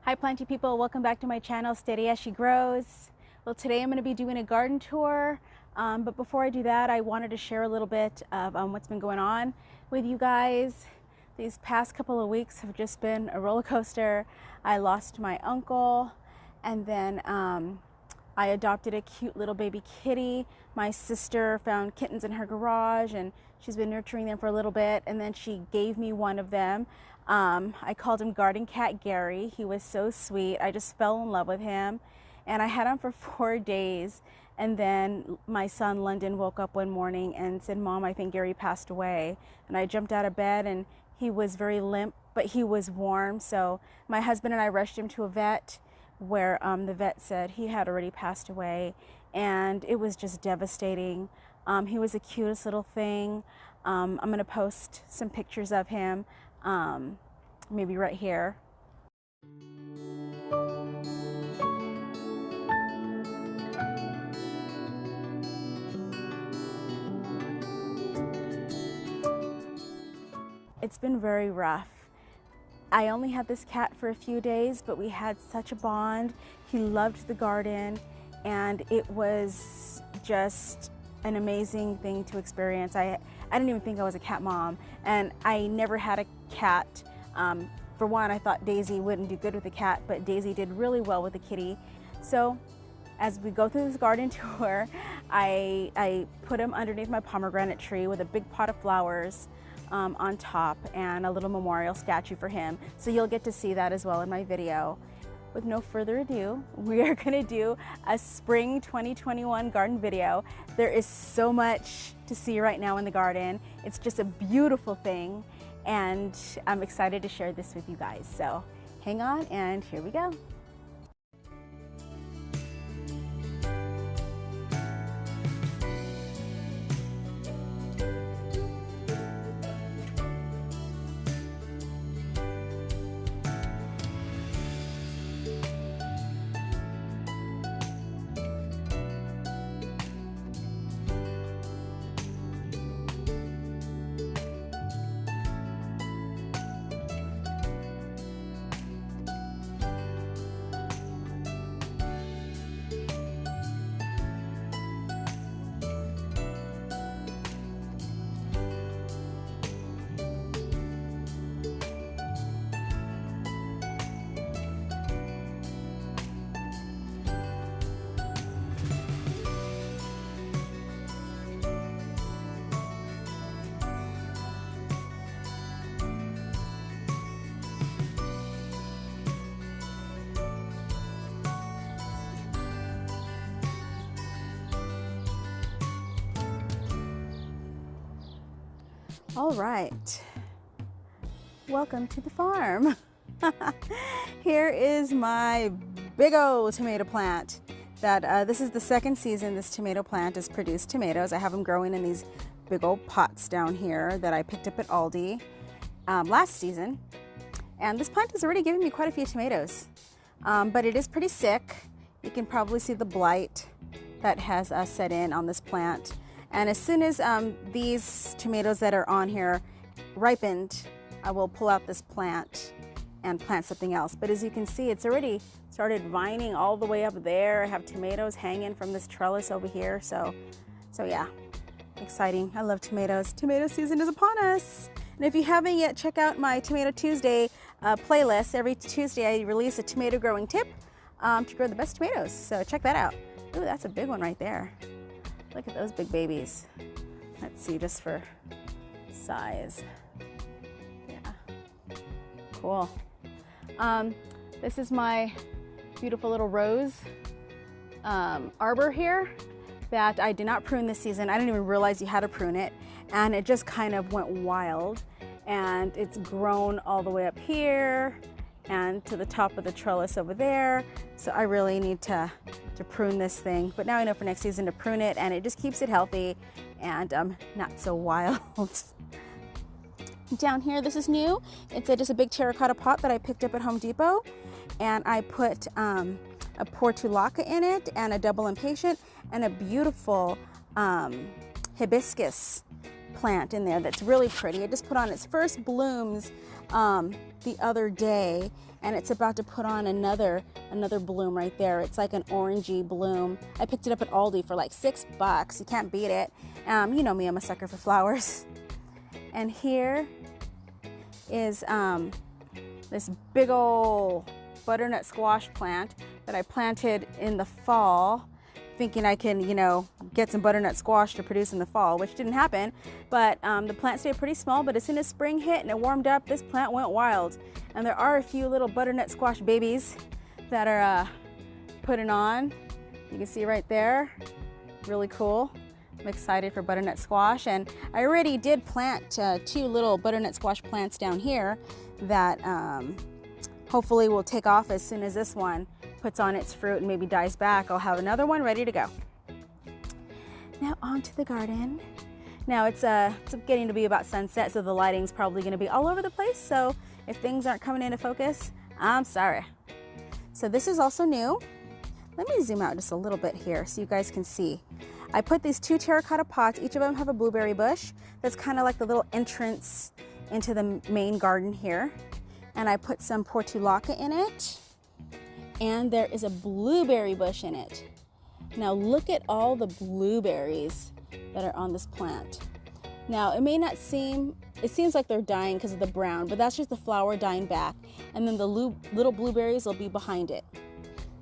Hi planty people, welcome back to my channel, Steady as She Grows. Well, today I'm going to be doing a garden tour, but before I do that, I wanted to share a little bit of what's been going on with you guys. These past couple of weeks have just been a roller coaster. I lost my uncle, and then I adopted a cute little baby kitty. My sister found kittens in her garage, and she's been nurturing them for a little bit, and then she gave me one of them. I called him Garden Cat Gary. He was so sweet. I just fell in love with him, and I had him for 4 days. And then my son London woke up one morning and said, "Mom, I think Gary passed away." And I jumped out of bed, and he was very limp, but he was warm. So my husband and I rushed him to a vet, where the vet said he had already passed away, and it was just devastating. He was the cutest little thing. I'm gonna post some pictures of him, maybe right here. It's been very rough. I only had this cat for a few days, but we had such a bond. He loved the garden, and it was just an amazing thing to experience. I didn't even think I was a cat mom, and I never had a cat. For one, I thought Daisy wouldn't do good with a cat, but Daisy did really well with the kitty. So as we go through this garden tour, I put him underneath my pomegranate tree with a big pot of flowers on top and a little memorial statue for him. So you'll get to see that as well in my video. With no further ado, we are gonna do a spring 2021 garden video. There is so much to see right now in the garden. It's just a beautiful thing, and I'm excited to share this with you guys. So hang on, and here we go. All right, welcome to the farm. Here is my big old tomato plant that this is the second season this tomato plant has produced tomatoes. I have them growing in these big old pots down here that I picked up at Aldi last season. And this plant has already given me quite a few tomatoes, but it is pretty sick. You can probably see the blight that has set in on this plant. And as soon as these tomatoes that are on here ripened, I will pull out this plant and plant something else. But as you can see, it's already started vining all the way up there. I have tomatoes hanging from this trellis over here. So yeah, exciting. I love tomatoes. Tomato season is upon us. And if you haven't yet, check out my Tomato Tuesday playlist. Every Tuesday I release a tomato growing tip to grow the best tomatoes. So check that out. Ooh, that's a big one right there. Look at those big babies. Let's see, just for size. Yeah, cool. This is my beautiful little rose arbor here that I did not prune this season. I didn't even realize you had to prune it, and it just kind of went wild, and it's grown all the way up here and to the top of the trellis over there. So I really need to prune this thing, but now I know for next season to prune it, and it just keeps it healthy and not so wild. Down here, this is new. It's just a big terracotta pot that I picked up at Home Depot, and I put a portulaca in it and a double impatient and a beautiful hibiscus plant in there that's really pretty. It just put on its first blooms the other day, and it's about to put on another bloom right there. It's like an orangey bloom. I picked it up at Aldi for like $6. You can't beat it. You know me, I'm a sucker for flowers. And here is this big old butternut squash plant that I planted in the fall, thinking I can, you know, get some butternut squash to produce in the fall, which didn't happen. But the plant stayed pretty small, but as soon as spring hit and it warmed up, this plant went wild. And there are a few little butternut squash babies that are putting on. You can see right there, really cool. I'm excited for butternut squash, and I already did plant 2 little butternut squash plants down here that hopefully will take off as soon as this one puts on its fruit and maybe dies back. I'll have another one ready to go. Now onto the garden. Now it's getting to be about sunset, so the lighting's probably going to be all over the place. So if things aren't coming into focus, I'm sorry. So this is also new. Let me zoom out just a little bit here so you guys can see. I put these 2 terracotta pots. Each of them have a blueberry bush. That's kind of like the little entrance into the main garden here. And I put some portulaca in it. And there is a blueberry bush in it. Now look at all the blueberries that are on this plant. Now it may not seem, it seems like they're dying because of the brown, but that's just the flower dying back. And then the little blueberries will be behind it.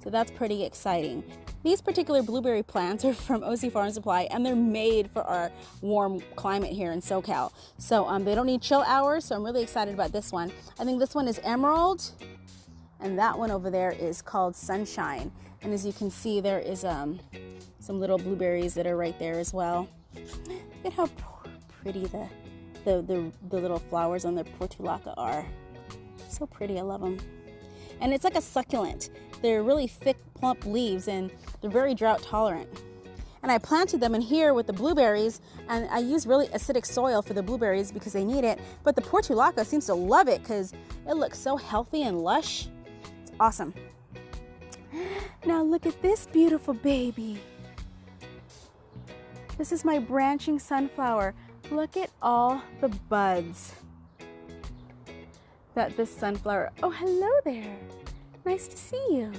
So that's pretty exciting. These particular blueberry plants are from OC Farm Supply, and they're made for our warm climate here in SoCal. So they don't need chill hours, so I'm really excited about this one. I think this one is Emerald, and that one over there is called Sunshine. And as you can see, there is some little blueberries that are right there as well. Look at how pretty the little flowers on the portulaca are. So pretty, I love them. And it's like a succulent. They're really thick, plump leaves, and they're very drought tolerant. And I planted them in here with the blueberries, and I use really acidic soil for the blueberries because they need it. But the portulaca seems to love it because it looks so healthy and lush. It's awesome. Now look at this beautiful baby. This is my branching sunflower. Look at all the buds that this sunflower, oh, hello there. Nice to see you.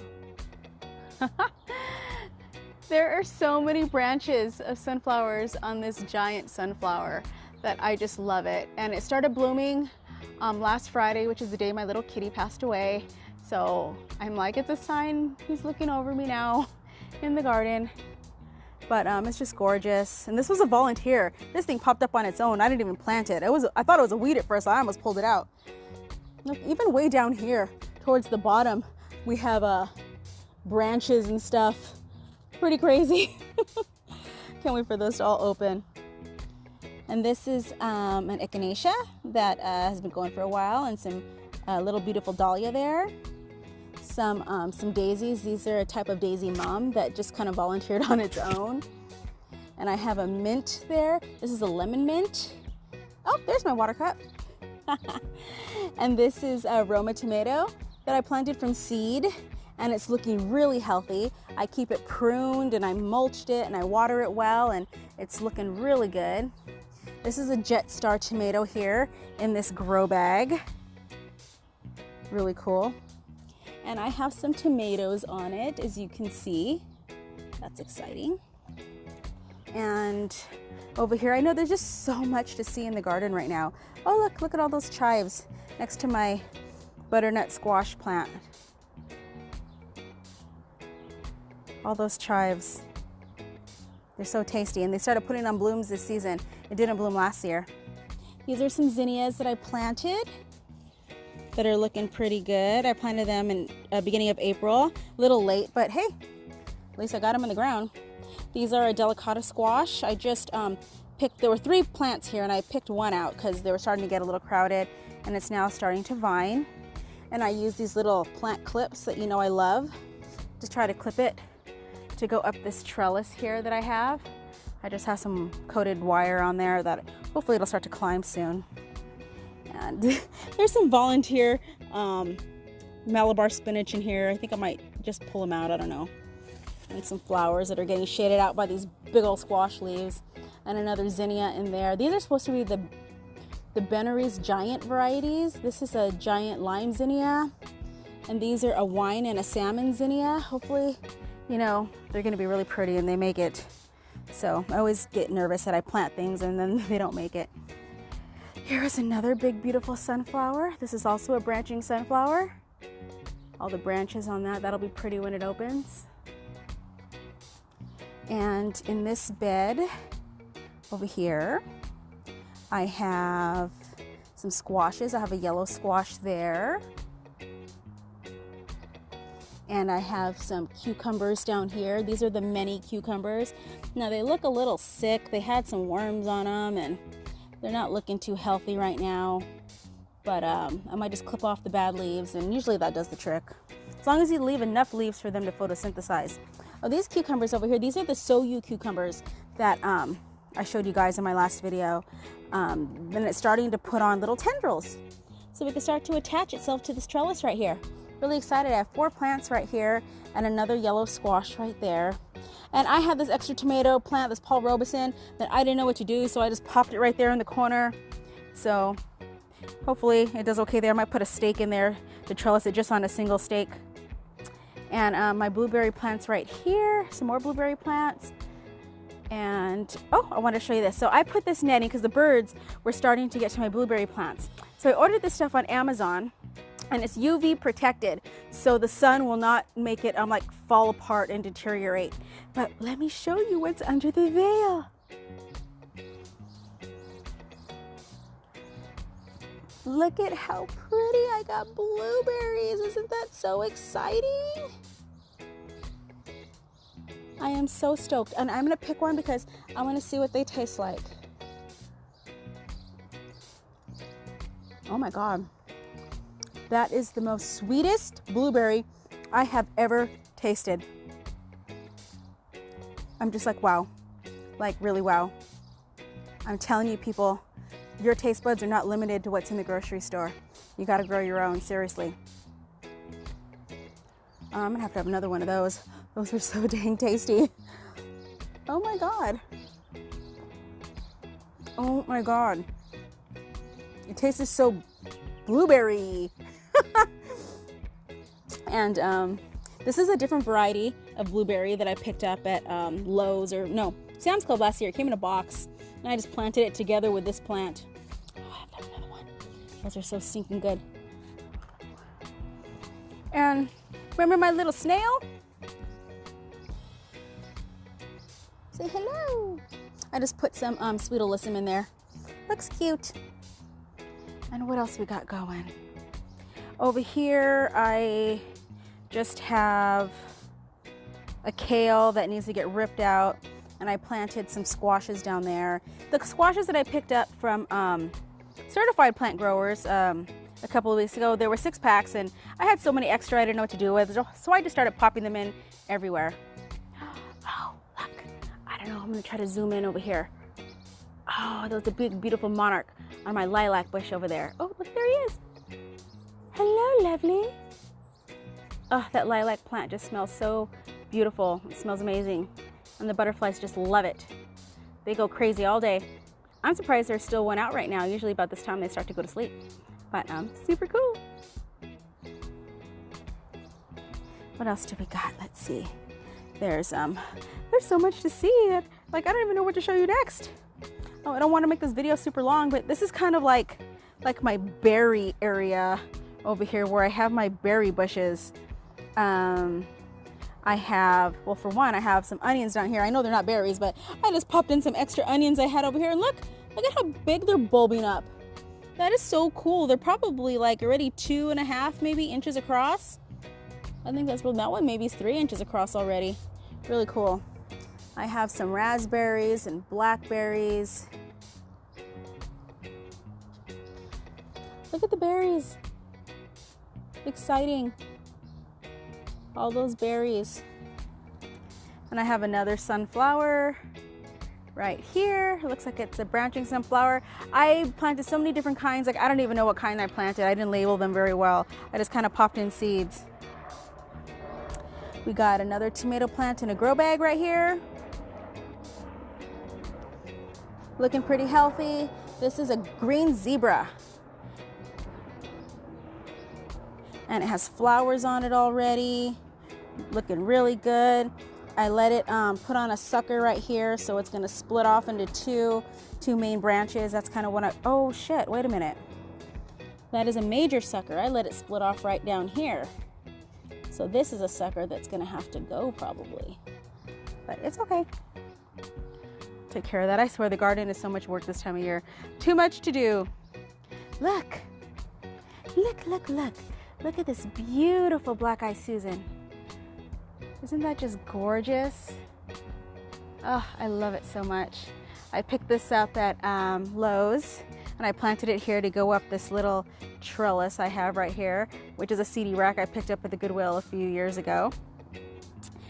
There are so many branches of sunflowers on this giant sunflower that I just love it. And it started blooming last Friday, which is the day my little kitty passed away. So I'm like, it's a sign he's looking over me now in the garden. But it's just gorgeous. And this was a volunteer. This thing popped up on its own. I didn't even plant it. I thought it was a weed at first. I almost pulled it out. Look, even way down here towards the bottom, we have branches and stuff. Pretty crazy. Can't wait for those to all open. And this is an echinacea that has been going for a while, and some little beautiful dahlia there. Some daisies. These are a type of daisy mum that just kind of volunteered on its own. And I have a mint there. This is a lemon mint. Oh, there's my water cup. And this is a Roma tomato that I planted from seed, and it's looking really healthy. I keep it pruned and I mulched it and I water it well, and it's looking really good. This is a Jetstar tomato here in this grow bag. Really cool. And I have some tomatoes on it, as you can see. That's exciting. And over here, I know there's just so much to see in the garden right now. Oh, look at all those chives next to my butternut squash plant. All those chives. They're so tasty, and they started putting on blooms this season. It didn't bloom last year. These are some zinnias that I planted that are looking pretty good. I planted them in beginning of April. A little late, but hey, at least I got them in the ground. These are a delicata squash. I just there were 3 plants here, and I picked one out because they were starting to get a little crowded, and it's now starting to vine. And I use these little plant clips that you know I love. Just try to clip it to go up this trellis here that I have. I just have some coated wire on there that hopefully it'll start to climb soon. And there's some volunteer Malabar spinach in here. I think I might just pull them out, I don't know. And some flowers that are getting shaded out by these big old squash leaves. And another zinnia in there. These are supposed to be the Benary's giant varieties. This is a giant lime zinnia. And these are a wine and a salmon zinnia. Hopefully, you know, they're gonna be really pretty and they make it. So I always get nervous that I plant things and then they don't make it. Here is another big, beautiful sunflower. This is also a branching sunflower. All the branches on that, that'll be pretty when it opens. And in this bed over here, I have some squashes. I have a yellow squash there. And I have some cucumbers down here. These are the mini cucumbers. Now they look a little sick. They had some worms on them and they're not looking too healthy right now. But I might just clip off the bad leaves, and usually that does the trick. As long as you leave enough leaves for them to photosynthesize. Oh, these cucumbers over here, these are the Soyu cucumbers that I showed you guys in my last video. Then it's starting to put on little tendrils. So it can start to attach itself to this trellis right here. Really excited. I have 4 plants right here and another yellow squash right there. And I have this extra tomato plant, this Paul Robeson, that I didn't know what to do, so I just popped it right there in the corner. So hopefully it does okay there. I might put a stake in there to trellis it just on a single stake. And my blueberry plants right here, some more blueberry plants. And oh, I want to show you this. So I put this netting because the birds were starting to get to my blueberry plants. So I ordered this stuff on Amazon, and it's UV protected, so the sun will not make it like fall apart and deteriorate. But let me show you what's under the veil. Look at how pretty I got blueberries. Isn't that so exciting? I am so stoked, and I'm gonna pick one because I want to see what they taste like. Oh my God. That is the most sweetest blueberry I have ever tasted. I'm just like, wow. Like, really wow. I'm telling you, people, your taste buds are not limited to what's in the grocery store. You gotta grow your own, seriously. I'm gonna have to have another one of those. Those were so dang tasty. Oh my God. Oh my God. It tastes so blueberry. And this is a different variety of blueberry that I picked up at Lowe's, or no, Sam's Club last year. It came in a box and I just planted it together with this plant. Oh, I have to have another one. Those are so stinking good. And remember my little snail? Say hello. I just put some sweet alyssum in there. Looks cute. And what else we got going? Over here, I just have a kale that needs to get ripped out, and I planted some squashes down there. The squashes that I picked up from Certified Plant Growers a couple of weeks ago, there were 6 packs, and I had so many extra I didn't know what to do with, so I just started popping them in everywhere. Oh, look. I don't know, I'm gonna try to zoom in over here. Oh, there's a big, beautiful monarch on my lilac bush over there. Oh, look, there he is. Hello, lovely. Oh, that lilac plant just smells so beautiful. It smells amazing. And the butterflies just love it. They go crazy all day. I'm surprised there's still one out right now. Usually about this time they start to go to sleep. But super cool. What else do we got? Let's see. There's so much to see that, like, I don't even know what to show you next. Oh, I don't want to make this video super long, but this is kind of like my berry area over here where I have my berry bushes. I have, well, for one, I have some onions down here. I know they're not berries, but I just popped in some extra onions I had over here, and look at how big they're bulbing up. That is so cool. They're probably like already 2.5 maybe inches across. I think that's real. That one maybe is 3 inches across already. Really cool. I have some raspberries and blackberries. Look at the berries. Exciting. All those berries. And I have another sunflower right here. It looks like it's a branching sunflower. I planted so many different kinds. Like, I don't even know what kind I planted. I didn't label them very well. I just kind of popped in seeds. We got another tomato plant in a grow bag right here. Looking pretty healthy. This is a green zebra. and it has flowers on it already. Looking really good. I let it put on a sucker right here, so it's going to split off into two main branches. That's kind of what oh shit, wait a minute. That is a major sucker. I let it split off right down here. So this is a sucker that's going to have to go probably. But it's okay. Take care of that. I swear the garden is so much work this time of year. Too much to do. Look. Look, look, look. Look at this beautiful Black Eye Susan. Isn't that just gorgeous? Oh, I love it so much. I picked this up at Lowe's, and I planted it here to go up this little trellis I have right here, which is a seedy rack I picked up at the Goodwill a few years ago.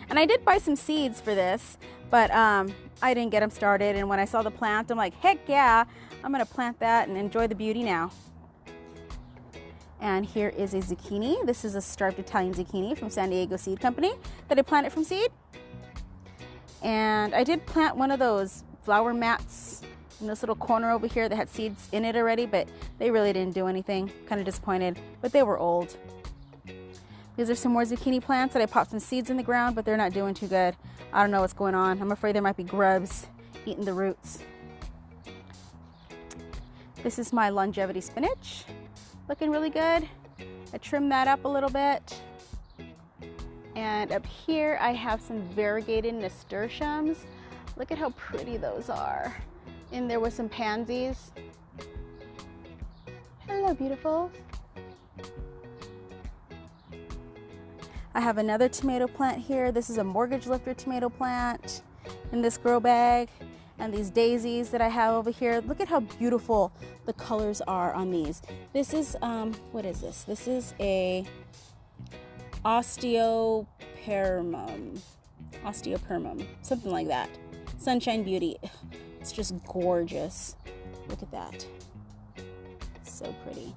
And I did buy some seeds for this, but I didn't get them started. And when I saw the plant, I'm like, heck yeah, I'm gonna plant that and enjoy the beauty now. And here is a zucchini. This is a striped Italian zucchini from San Diego Seed Company that I planted from seed. And I did plant one of those flower mats in this little corner over here that had seeds in it already, but they really didn't do anything. Kind of disappointed, but they were old. These are some more zucchini plants that I popped some seeds in the ground, but they're not doing too good. I don't know what's going on. I'm afraid there might be grubs eating the roots. This is my longevity spinach. Looking really good. I trimmed that up a little bit. And up here I have some variegated nasturtiums. Look at how pretty those are. And there was some pansies. Hello, beautiful. I have another tomato plant here. This is a mortgage lifter tomato plant in this grow bag. And these daisies that I have over here. Look at how beautiful the colors are on these. This is, what is this? This is a osteopermum, something like that. Sunshine Beauty. It's just gorgeous. Look at that. So pretty.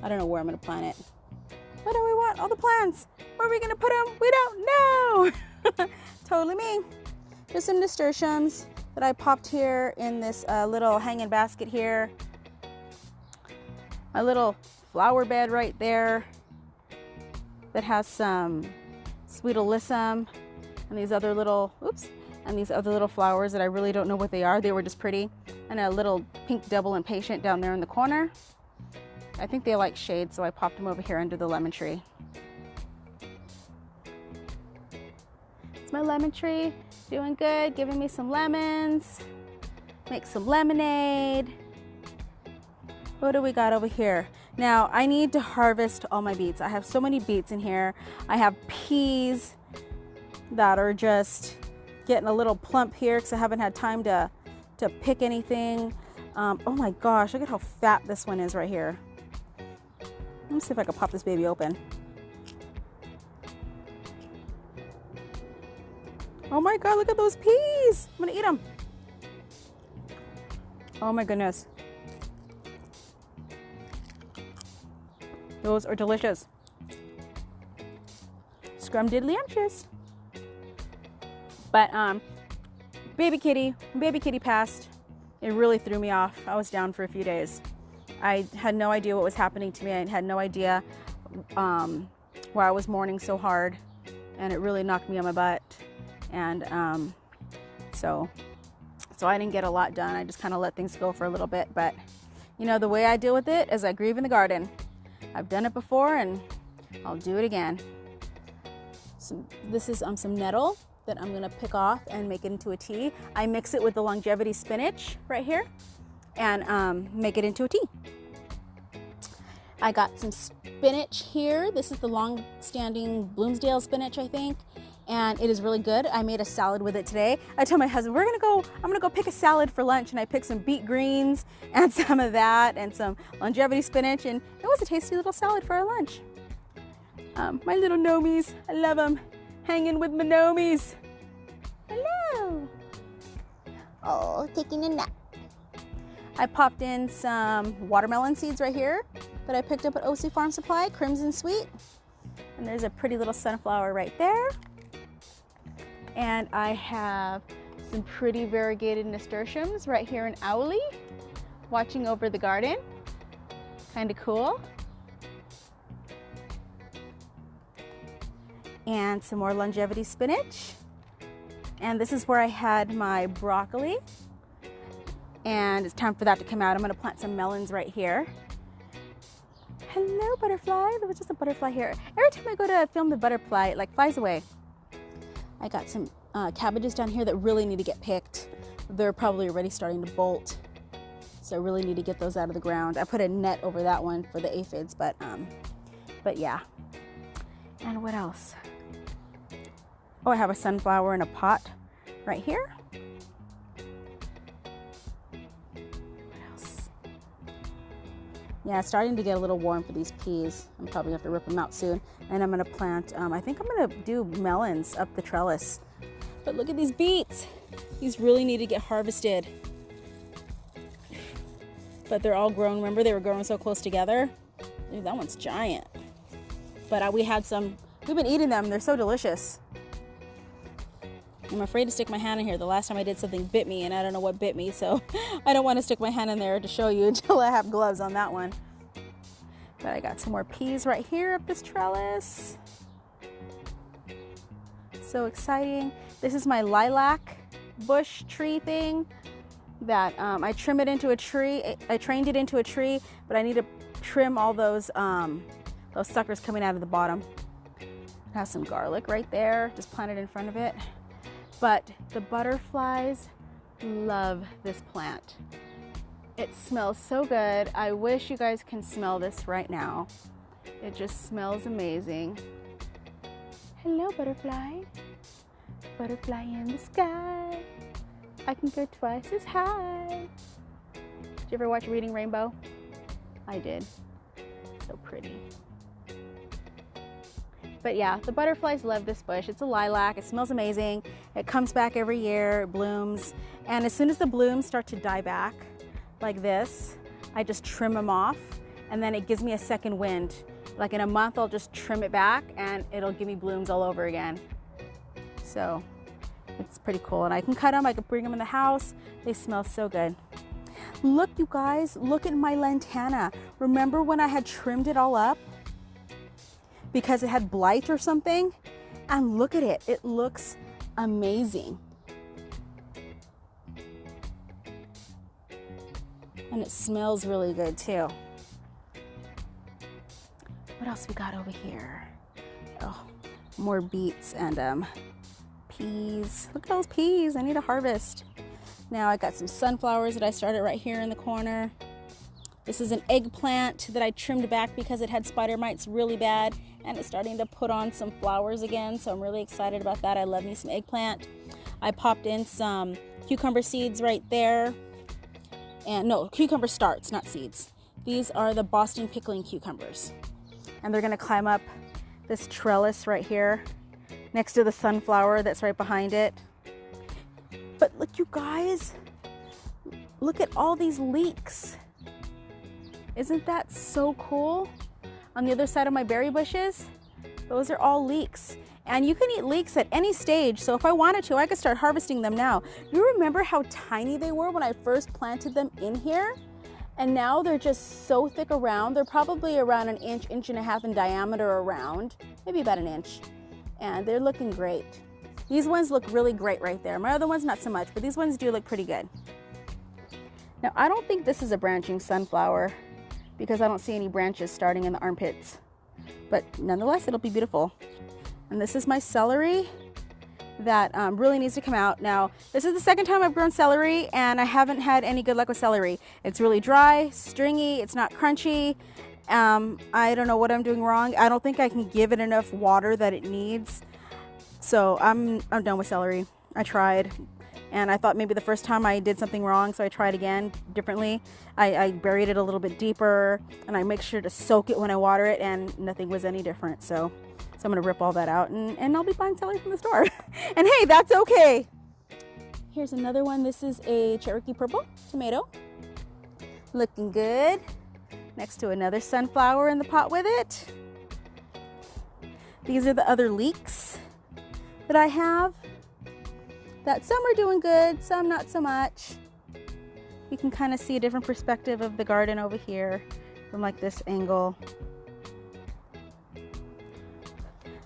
I don't know where I'm gonna plant it. What do we want? All the plants. Where are we gonna put them? We don't know. Totally me. Just some nasturtiums that I popped here in this little hanging basket here. My little flower bed right there that has some sweet alyssum and these other little, flowers that I really don't know what they are. They were just pretty. And a little pink double impatient down there in the corner. I think they like shade, so I popped them over here under the lemon tree. It's my lemon tree. Doing good, giving me some lemons. Make some lemonade. What do we got over here? Now, I need to harvest all my beets. I have so many beets in here. I have peas that are just getting a little plump here because I haven't had time to pick anything. Oh my gosh, look at how fat this one is right here. Let me see if I can pop this baby open. Oh my God, look at those peas. I'm gonna eat them. Oh my goodness. Those are delicious. Scrumdiddlyumptious. But baby kitty passed. It really threw me off. I was down for a few days. I had no idea what was happening to me. I had no idea why I was mourning so hard, and it really knocked me on my butt. And so I didn't get a lot done. I just kind of let things go for a little bit. But you know, the way I deal with it is I grieve in the garden. I've done it before, and I'll do it again. So this is some nettle that I'm gonna pick off and make it into a tea. I mix it with the longevity spinach right here and make it into a tea. I got some spinach here. This is the long-standing Bloomsdale spinach, I think. And it is really good. I made a salad with it today. I told my husband, I'm gonna go pick a salad for lunch, and I picked some beet greens and some of that and some longevity spinach, and it was a tasty little salad for our lunch. My little gnomies, I love them. Hanging with my gnomies. Hello. Oh, taking a nap. I popped in some watermelon seeds right here that I picked up at OC Farm Supply, Crimson Sweet. And there's a pretty little sunflower right there. And I have some pretty variegated nasturtiums right here in Owly, watching over the garden. Kind of cool. and some more longevity spinach. And this is where I had my broccoli. And it's time for that to come out. I'm gonna plant some melons right here. Hello, butterfly. There was just a butterfly here. Every time I go to film the butterfly, it like flies away. I got some cabbages down here that really need to get picked. They're probably already starting to bolt. So I really need to get those out of the ground. I put a net over that one for the aphids, but yeah. And what else? Oh, I have a sunflower in a pot right here. Yeah, it's starting to get a little warm for these peas. I'm probably gonna have to rip them out soon. And I'm gonna plant, I think I'm gonna do melons up the trellis. But look at these beets. These really need to get harvested. But they're all grown. Remember, they were growing so close together? Dude, that one's giant. But we had some, we've been eating them. They're so delicious. I'm afraid to stick my hand in here. The last time I did something bit me, and I don't know what bit me, so I don't want to stick my hand in there to show you until I have gloves on that one. But I got some more peas right here up this trellis. So exciting. This is my lilac bush tree thing that I trim it into a tree. I trained it into a tree, but I need to trim all those suckers coming out of the bottom. It has some garlic right there, just planted in front of it. But the butterflies love this plant. It smells so good. I wish you guys can smell this right now. It just smells amazing. Hello, butterfly. Butterfly in the sky. I can go twice as high. Did you ever watch Reading Rainbow? I did. So pretty. But yeah, the butterflies love this bush. It's a lilac. It smells amazing. It comes back every year. It blooms. And as soon as the blooms start to die back, like this, I just trim them off. And then it gives me a second wind. Like in a month, I'll just trim it back and it'll give me blooms all over again. So it's pretty cool. And I can cut them. I can bring them in the house. They smell so good. Look, you guys, look at my lantana. Remember when I had trimmed it all up? Because it had blight or something, and look at it. It looks amazing. And it smells really good too. What else we got over here? Oh, more beets and peas. Look at those peas. I need to harvest. Now I got some sunflowers that I started right here in the corner. This is an eggplant that I trimmed back because it had spider mites really bad, and it's starting to put on some flowers again, so I'm really excited about that. I love me some eggplant. I popped in some cucumber seeds right there. And no, cucumber starts, not seeds. These are the Boston pickling cucumbers. And they're gonna climb up this trellis right here next to the sunflower that's right behind it. But look, you guys, look at all these leeks. Isn't that so cool? On the other side of my berry bushes, those are all leeks. And you can eat leeks at any stage, so if I wanted to, I could start harvesting them now. You remember how tiny they were when I first planted them in here? And now they're just so thick around. They're probably around an inch, inch and a half in diameter around, maybe about an inch. And they're looking great. These ones look really great right there. My other ones, not so much, but these ones do look pretty good. Now, I don't think this is a branching sunflower, because I don't see any branches starting in the armpits. But nonetheless, it'll be beautiful. And this is my celery that really needs to come out. Now, this is the second time I've grown celery, and I haven't had any good luck with celery. It's really dry, stringy, it's not crunchy. I don't know what I'm doing wrong. I don't think I can give it enough water that it needs. So I'm done with celery. I tried. And I thought maybe the first time I did something wrong, so I tried again differently. I buried it a little bit deeper, and I make sure to soak it when I water it, and nothing was any different. So I'm gonna rip all that out, and I'll be buying celery from the store. And hey, that's okay. Here's another one. This is a Cherokee purple tomato. Looking good. Next to another sunflower in the pot with it. These are the other leeks that I have. That some are doing good, some not so much. You can kind of see a different perspective of the garden over here from like this angle.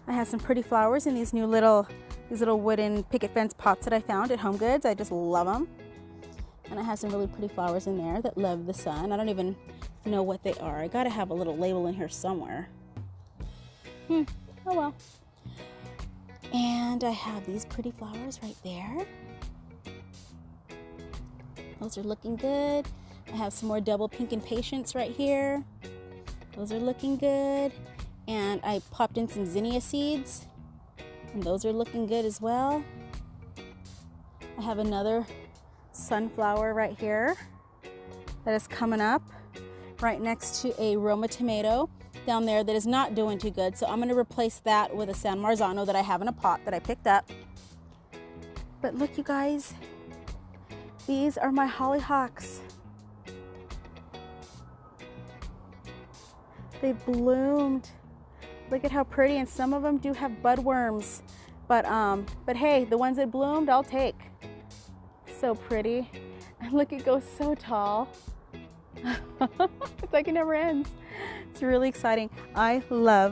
I have some pretty flowers in these little wooden picket fence pots that I found at Home Goods. I just love them. And I have some really pretty flowers in there that love the sun. I don't even know what they are. I gotta have a little label in here somewhere. Oh well. And I have these pretty flowers right there. Those are looking good. I have some more double pink impatiens right here. Those are looking good. And I popped in some zinnia seeds, and those are looking good as well. I have another sunflower right here that is coming up right next to a Roma tomato down there that is not doing too good. So I'm going to replace that with a San Marzano that I have in a pot that I picked up. But look, you guys, these are my hollyhocks. They bloomed. Look at how pretty, and some of them do have budworms. But hey, the ones that bloomed, I'll take. So pretty. And look, it goes so tall. It's like it never ends. It's really exciting. I'm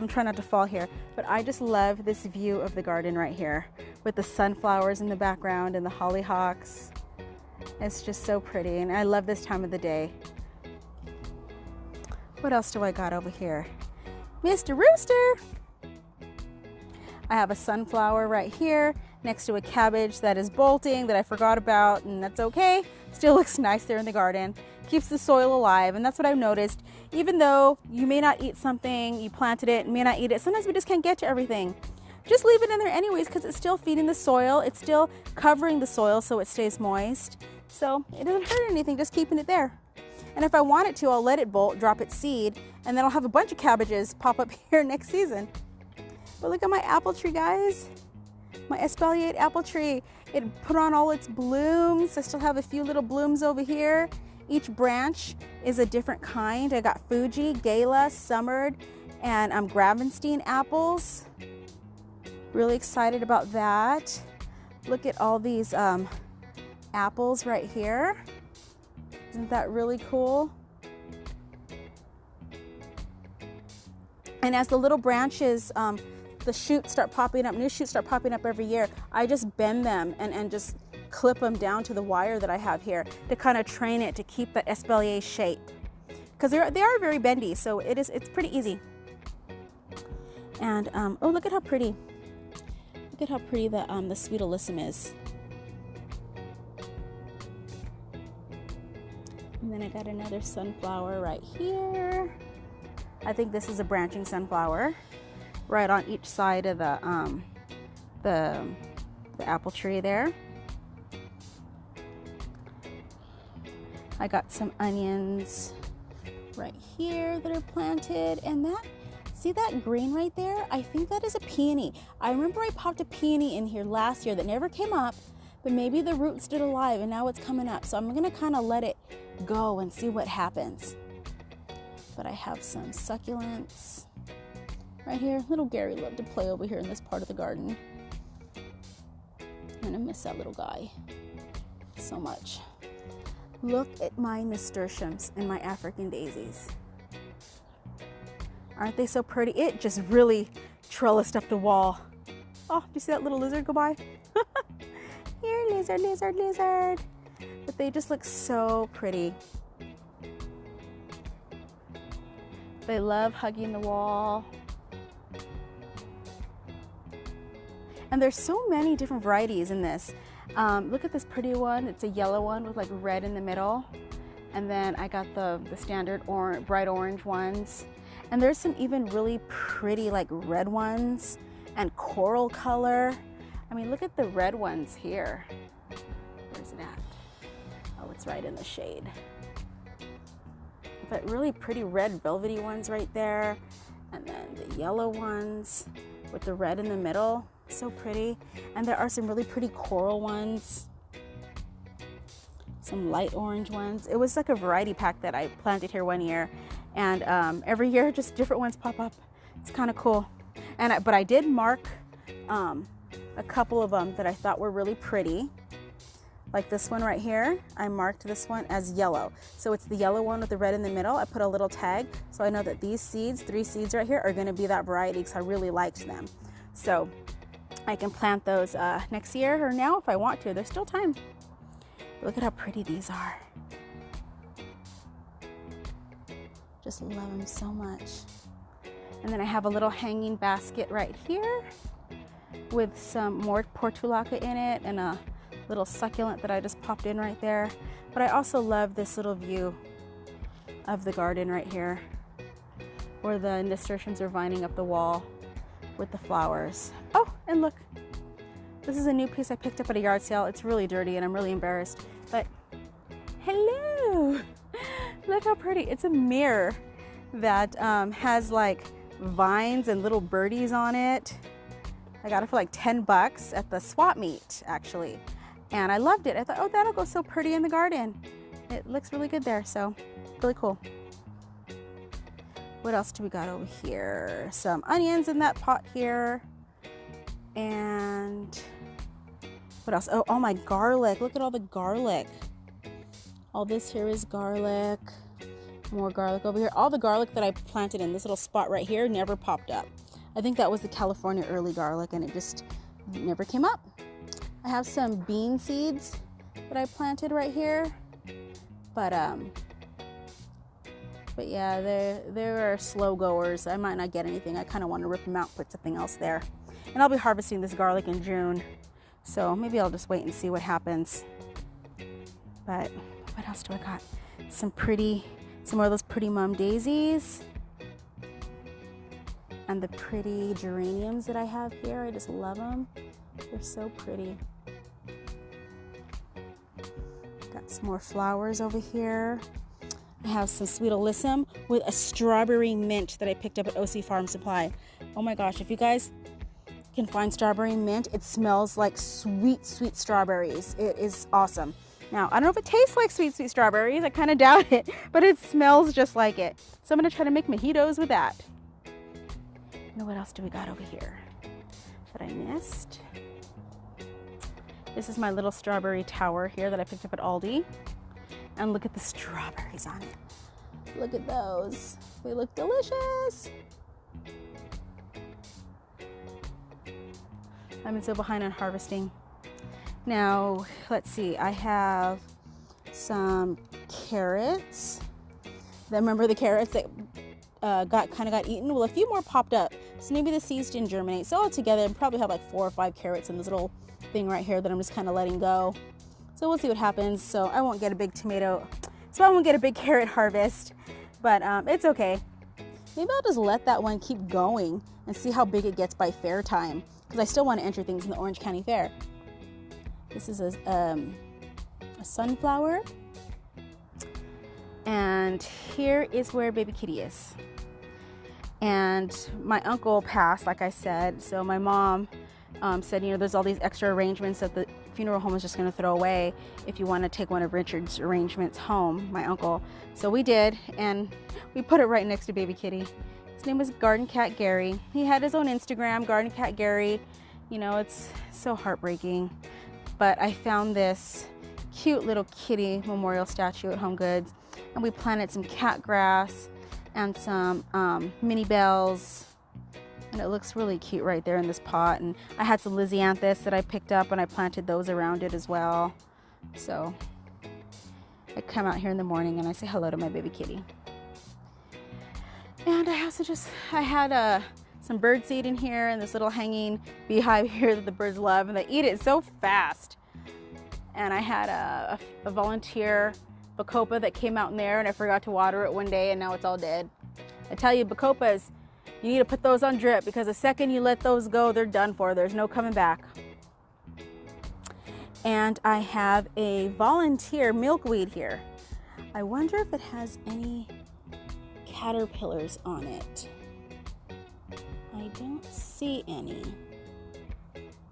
trying not to fall here, but I just love this view of the garden right here with the sunflowers in the background and the hollyhocks. It's just so pretty, and I love this time of the day. What else do I got over here? Mr. Rooster! I have a sunflower right here next to a cabbage that is bolting that I forgot about, and that's okay. Still looks nice there in the garden. Keeps the soil alive, and that's what I've noticed. Even though you may not eat something, you planted it and may not eat it, sometimes we just can't get to everything. Just leave it in there anyways, because it's still feeding the soil. It's still covering the soil so it stays moist. So it doesn't hurt anything, just keeping it there. And if I want it to, I'll let it bolt, drop its seed, and then I'll have a bunch of cabbages pop up here next season. But look at my apple tree, guys. My espalier apple tree. It put on all its blooms. I still have a few little blooms over here. Each branch is a different kind. I got Fuji, Gala, Summered, and Gravenstein apples. Really excited about that. Look at all these apples right here. Isn't that really cool? And as the little branches, the shoots start popping up, new shoots start popping up every year, I just bend them and just clip them down to the wire that I have here to kind of train it to keep that espalier shape. Because they are very bendy, so it's pretty easy. And oh, look at how pretty. Look at how pretty the Sweet Alyssum is. And then I got another sunflower right here. I think this is a branching sunflower, right on each side of the apple tree there. I got some onions right here that are planted, and see that green right there? I think that is a peony. I remember I popped a peony in here last year that never came up, but maybe the root's still alive and now it's coming up. So I'm gonna kind of let it go and see what happens. But I have some succulents right here. Little Gary loved to play over here in this part of the garden. And I miss that little guy so much. Look at my nasturtiums and my African daisies. Aren't they so pretty? It just really trellised up the wall. Oh, do you see that little lizard go by? Here, lizard, lizard, lizard. But they just look so pretty. They love hugging the wall. And there's so many different varieties in this. Look at this pretty one. It's a yellow one with like red in the middle. And then I got the standard bright orange ones. And there's some even really pretty like red ones and coral color. I mean, look at the red ones here. Where's it at? Oh, it's right in the shade. But really pretty red velvety ones right there. And then the yellow ones with the red in the middle. So pretty. And there are some really pretty coral ones. Some light orange ones. It was like a variety pack that I planted here one year. And every year just different ones pop up. It's kind of cool. But I did mark a couple of them that I thought were really pretty. Like this one right here, I marked this one as yellow. So it's the yellow one with the red in the middle. I put a little tag so I know that these seeds, 3 seeds right here, are gonna be that variety because I really liked them. So I can plant those next year or now if I want to. There's still time. Look at how pretty these are. Just love them so much. And then I have a little hanging basket right here with some more portulaca in it and a little succulent that I just popped in right there. But I also love this little view of the garden right here where the nasturtiums are vining up the wall with the flowers. Oh, and look, this is a new piece I picked up at a yard sale. It's really dirty and I'm really embarrassed, but hello, look how pretty. It's a mirror that has like vines and little birdies on it. I got it for like 10 bucks at the swap meet actually. And I loved it. I thought, oh, that'll go so pretty in the garden. It looks really good there, so really cool. What else do we got over here? Some onions in that pot here. And what else? Oh, my garlic. Look at all the garlic. All this here is garlic. More garlic over here. All the garlic that I planted in this little spot right here never popped up. I think that was the California early garlic and it just never came up. I have some bean seeds that I planted right here. But yeah, they are slow goers. I might not get anything. I kind of want to rip them out, put something else there. And I'll be harvesting this garlic in June. So maybe I'll just wait and see what happens. But what else do I got? Some more of those pretty mum daisies. And the pretty geraniums that I have here. I just love them. They're so pretty. Got some more flowers over here. I have some sweet alyssum with a strawberry mint that I picked up at OC Farm Supply. Oh my gosh, if you guys can find strawberry mint, it smells like sweet, sweet strawberries. It is awesome. Now, I don't know if it tastes like sweet, sweet strawberries. I kind of doubt it, but it smells just like it. So I'm going to try to make mojitos with that. Now, what else do we got over here that I missed? This is my little strawberry tower here that I picked up at Aldi. And look at the strawberries on it. Look at those. They look delicious. I've been so behind on harvesting. Now, let's see. I have some carrots. Remember the carrots that kind of got eaten? Well, a few more popped up. So maybe the seeds didn't germinate. So altogether, I probably have like 4 or 5 carrots in this little thing right here that I'm just kind of letting go. So we'll see what happens. So I won't get a big carrot harvest, but it's okay. Maybe I'll just let that one keep going and see how big it gets by fair time, because I still want to enter things in the Orange County Fair. This is a sunflower, and here is where baby kitty is. And my uncle passed, like I said, so my mom said, you know, there's all these extra arrangements that the funeral home is just going to throw away if you want to take one of Richard's arrangements home, my uncle. So we did, and we put it right next to baby kitty. His name was Garden Cat Gary. He had his own Instagram, Garden Cat Gary. You know, it's so heartbreaking. But I found this cute little kitty memorial statue at Home Goods, and we planted some cat grass and some mini bells. And it looks really cute right there in this pot. And I had some Lysianthus that I picked up and I planted those around it as well. So I come out here in the morning and I say hello to my baby kitty. And I also I had some bird seed in here and this little hanging beehive here that the birds love, and they eat it so fast. And I had a volunteer Bacopa that came out in there, and I forgot to water it one day and now it's all dead. I tell you, Bacopas, you need to put those on drip, because the second you let those go, they're done for. There's no coming back. And I have a volunteer milkweed here. I wonder if it has any caterpillars on it. I don't see any.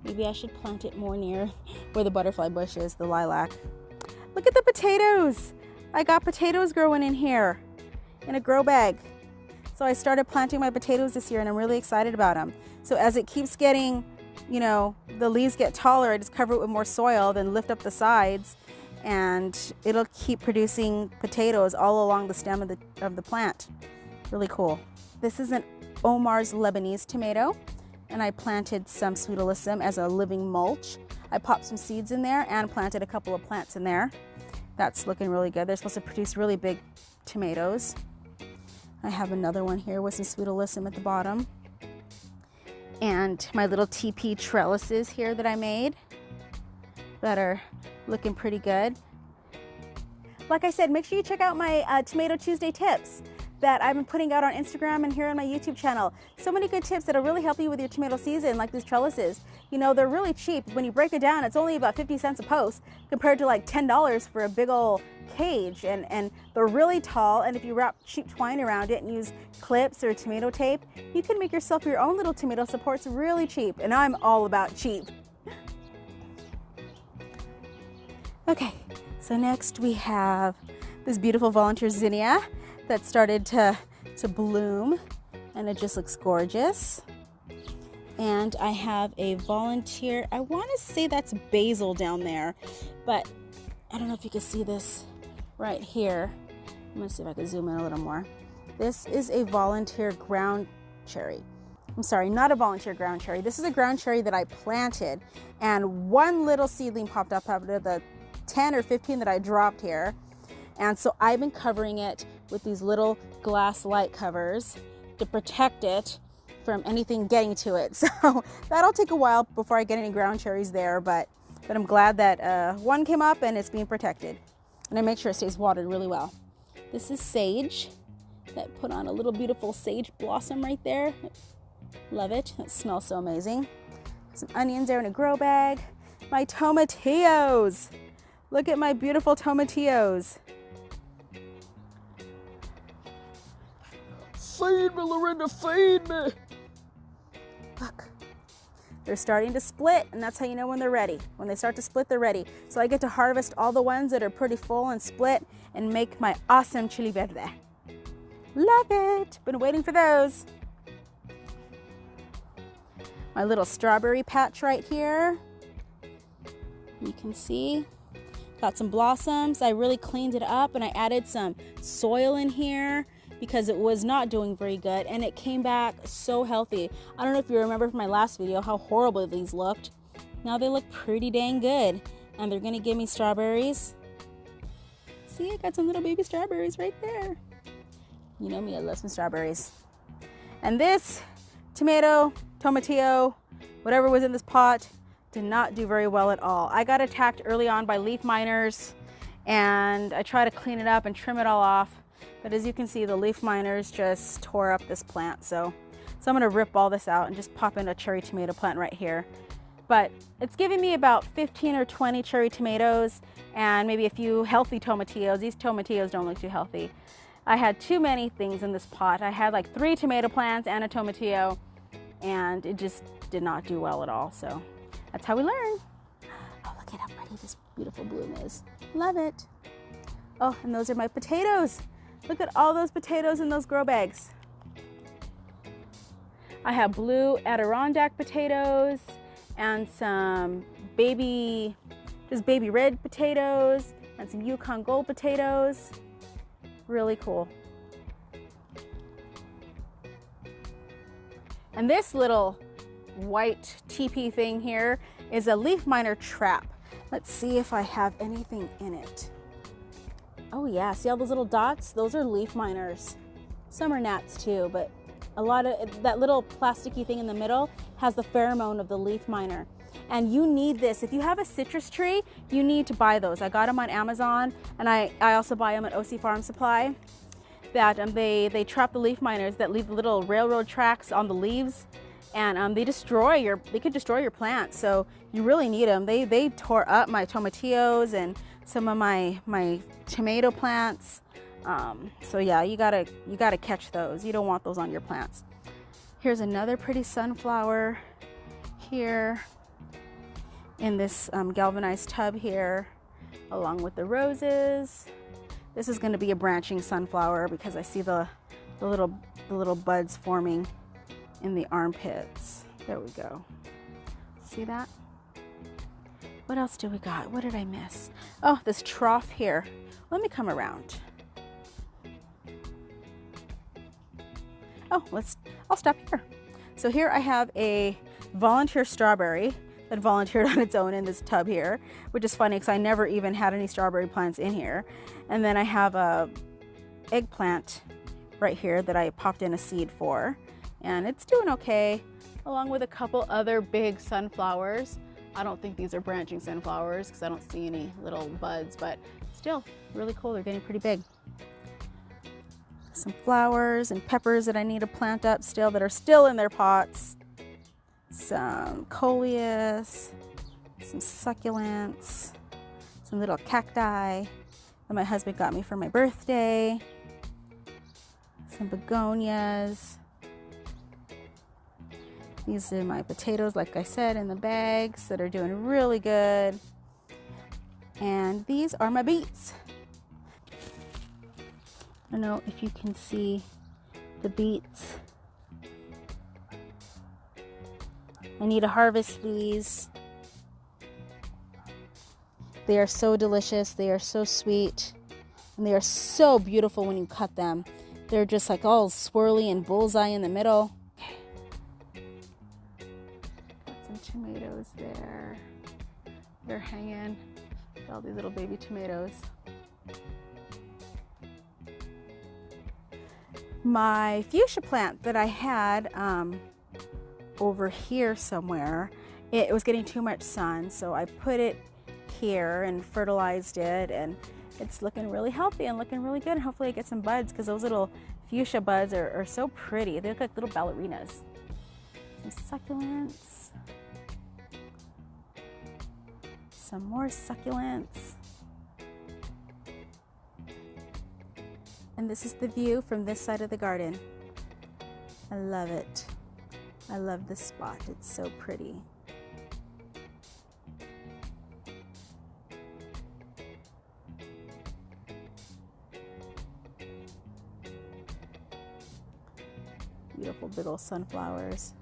Maybe I should plant it more near where the butterfly bush is, the lilac. Look at the potatoes. I got potatoes growing in here in a grow bag. So I started planting my potatoes this year and I'm really excited about them. So as it keeps getting, you know, the leaves get taller, I just cover it with more soil, then lift up the sides, and it'll keep producing potatoes all along the stem of the plant. Really cool. This is an Omar's Lebanese tomato and I planted some Sweet Alyssum as a living mulch. I popped some seeds in there and planted a couple of plants in there. That's looking really good. They're supposed to produce really big tomatoes. I have another one here with some Sweet Alyssum at the bottom. And my little TP trellises here that I made that are looking pretty good. Like I said, make sure you check out my Tomato Tuesday tips that I've been putting out on Instagram and here on my YouTube channel. So many good tips that'll really help you with your tomato season, like these trellises. You know, they're really cheap. When you break it down, it's only about 50 cents a post compared to like $10 for a big old cage. And they're really tall, and if you wrap cheap twine around it and use clips or tomato tape, you can make yourself your own little tomato supports really cheap. And I'm all about cheap. Okay, so next we have this beautiful volunteer zinnia that started to bloom, and it just looks gorgeous. And I have a volunteer, I want to say that's basil down there, but I don't know if you can see this right here. I'm going to see if I can zoom in a little more. This is a volunteer ground cherry. I'm sorry, not a volunteer ground cherry. This is a ground cherry that I planted, and one little seedling popped up out of the 10 or 15 that I dropped here. And so I've been covering it with these little glass light covers to protect it from anything getting to it. So that'll take a while before I get any ground cherries there, but I'm glad that one came up and it's being protected. And I make sure it stays watered really well. This is sage that put on a little beautiful sage blossom right there. Love it. It smells so amazing. Some onions there in a grow bag. My tomatillos. Look at my beautiful tomatillos. Feed me, Lorinda, feed me. Look, they're starting to split, and that's how you know when they're ready. When they start to split, they're ready. So I get to harvest all the ones that are pretty full and split and make my awesome chili verde. Love it. Been waiting for those. My little strawberry patch right here. You can see. Got some blossoms. I really cleaned it up, and I added some soil in here because it was not doing very good, and it came back so healthy. I don't know if you remember from my last video how horrible these looked. Now they look pretty dang good, and they're gonna give me strawberries. See, I got some little baby strawberries right there. You know me, I love some strawberries. And this tomatillo, whatever was in this pot, did not do very well at all. I got attacked early on by leaf miners, and I tried to clean it up and trim it all off. But as you can see, the leaf miners just tore up this plant. So I'm gonna rip all this out and just pop in a cherry tomato plant right here. But it's giving me about 15 or 20 cherry tomatoes and maybe a few healthy tomatillos. These tomatillos don't look too healthy. I had too many things in this pot. I had like 3 tomato plants and a tomatillo, and it just did not do well at all. So that's how we learn. Oh, look at how pretty this beautiful bloom is. Love it. Oh, and those are my potatoes. Look at all those potatoes in those grow bags. I have blue Adirondack potatoes and some baby red potatoes and some Yukon Gold potatoes. Really cool. And this little white teepee thing here is a leaf miner trap. Let's see if I have anything in it. Oh yeah, see all those little dots? Those are leaf miners. Some are gnats too, but a lot of that little plasticky thing in the middle has the pheromone of the leaf miner. And you need this. If you have a citrus tree, you need to buy those. I got them on Amazon, and I also buy them at OC Farm Supply. That they trap the leaf miners that leave the little railroad tracks on the leaves, and they could destroy your plants. So you really need them. They tore up my tomatillos and some of my tomato plants. So yeah, you gotta catch those. You don't want those on your plants. Here's another pretty sunflower here in this galvanized tub here, along with the roses. This is going to be a branching sunflower because I see the little buds forming in the armpits. There we go. See that? What else do we got? What did I miss? Oh, this trough here. Let me come around. Oh, I'll stop here. So here I have a volunteer strawberry that volunteered on its own in this tub here, which is funny because I never even had any strawberry plants in here. And then I have a eggplant right here that I popped in a seed for, and it's doing okay, along with a couple other big sunflowers. I don't think these are branching sunflowers because I don't see any little buds, but still really cool. They're getting pretty big. Some flowers and peppers that I need to plant up still that are still in their pots. Some coleus, some succulents, some little cacti that my husband got me for my birthday, some begonias. These are my potatoes, like I said, in the bags that are doing really good. And these are my beets. I don't know if you can see the beets. I need to harvest these. They are so delicious. They are so sweet. And they are so beautiful when you cut them. They're just like all swirly and bullseye in the middle. Got some tomatoes there. They're hanging. All these little baby tomatoes. My fuchsia plant that I had over here somewhere, it was getting too much sun, so I put it here and fertilized it, and it's looking really healthy and looking really good. And hopefully I get some buds, because those little fuchsia buds are so pretty. They look like little ballerinas. Some succulents. Some more succulents. And this is the view from this side of the garden. I love it. I love this spot. It's so pretty. Beautiful big old sunflowers.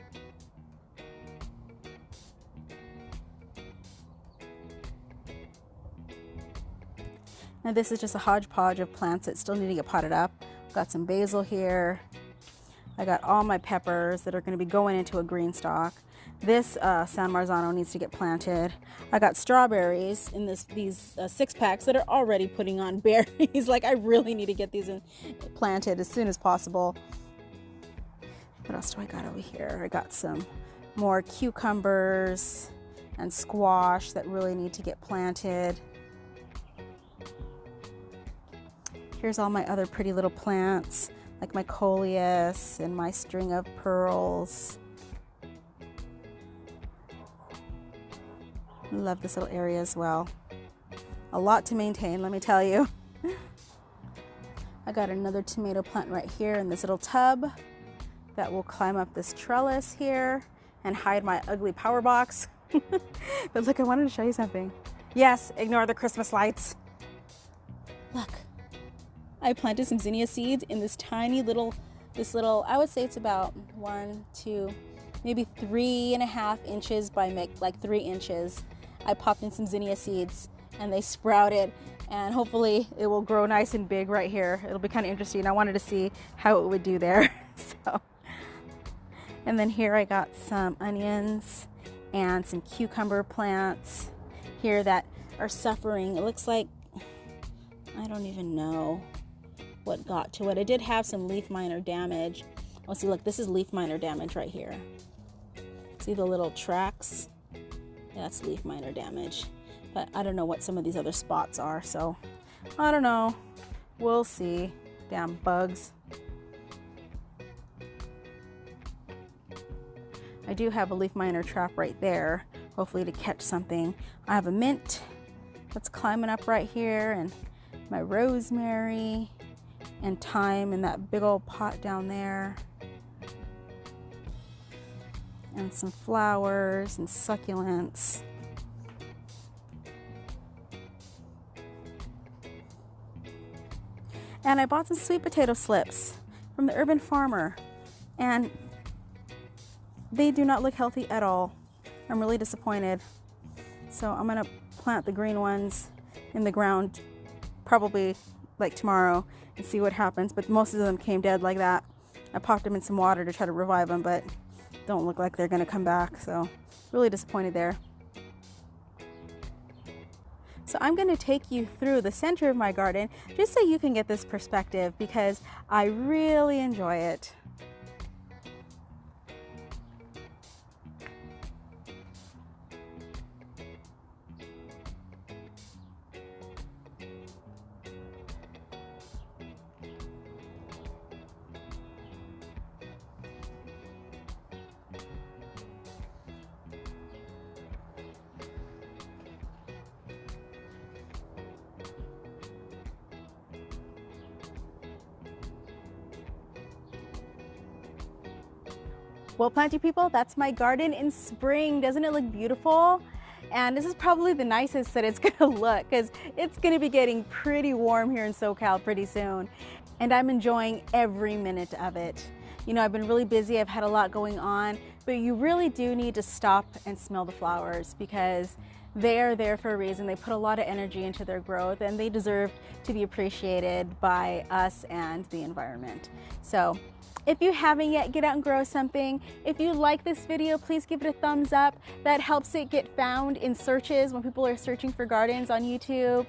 Now this is just a hodgepodge of plants that still need to get potted up. Got some basil here. I got all my peppers that are going to be going into a green stalk. This San Marzano needs to get planted. I got strawberries in these 6-packs that are already putting on berries. Like, I really need to get these planted as soon as possible. What else do I got over here? I got some more cucumbers and squash that really need to get planted. Here's all my other pretty little plants, like my coleus and my string of pearls. I love this little area as well. A lot to maintain, let me tell you. I got another tomato plant right here in this little tub that will climb up this trellis here and hide my ugly power box. But look, I wanted to show you something. Yes, ignore the Christmas lights. Look. I planted some zinnia seeds in this tiny little, I would say it's about 1, 2, maybe 3.5 inches by like 3 inches. I popped in some zinnia seeds and they sprouted, and hopefully it will grow nice and big right here. It'll be kind of interesting. I wanted to see how it would do there. So, and then here I got some onions and some cucumber plants here that are suffering. It looks like, I don't even know what got to it. I did have some leaf miner damage. Oh, see, look, this is leaf miner damage right here. See the little tracks? Yeah, that's leaf miner damage. But I don't know what some of these other spots are, so I don't know. We'll see. Damn bugs. I do have a leaf miner trap right there, hopefully to catch something. I have a mint that's climbing up right here, and my rosemary and thyme in that big old pot down there, and some flowers and succulents. And I bought some sweet potato slips from the Urban Farmer, and they do not look healthy at all. I'm really disappointed. So I'm gonna plant the green ones in the ground probably like tomorrow and see what happens, but most of them came dead like that. I popped them in some water to try to revive them, but don't look like they're gonna come back, so really disappointed there. So I'm going to take you through the center of my garden just so you can get this perspective because I really enjoy it. Well, planty people, that's my garden in spring. Doesn't it look beautiful? And this is probably the nicest that it's gonna look because it's gonna be getting pretty warm here in SoCal pretty soon. And I'm enjoying every minute of it. You know, I've been really busy, I've had a lot going on, but you really do need to stop and smell the flowers because they are there for a reason. They put a lot of energy into their growth and they deserve to be appreciated by us and the environment. So if you haven't yet, get out and grow something. If you like this video, please give it a thumbs up. That helps it get found in searches when people are searching for gardens on YouTube.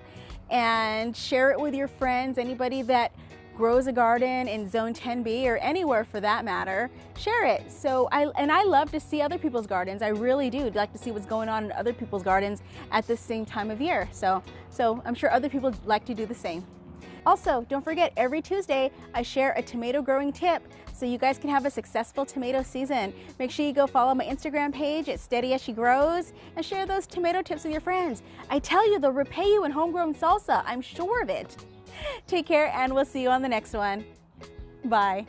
And share it with your friends, anybody that grows a garden in Zone 10B or anywhere for that matter, share it. So I love to see other people's gardens. I really do like to see what's going on in other people's gardens at the same time of year. So I'm sure other people like to do the same. Also, don't forget, every Tuesday I share a tomato growing tip so you guys can have a successful tomato season. Make sure you go follow my Instagram page at Steady As She Grows and share those tomato tips with your friends. I tell you, they'll repay you in homegrown salsa. I'm sure of it. Take care and we'll see you on the next one. Bye.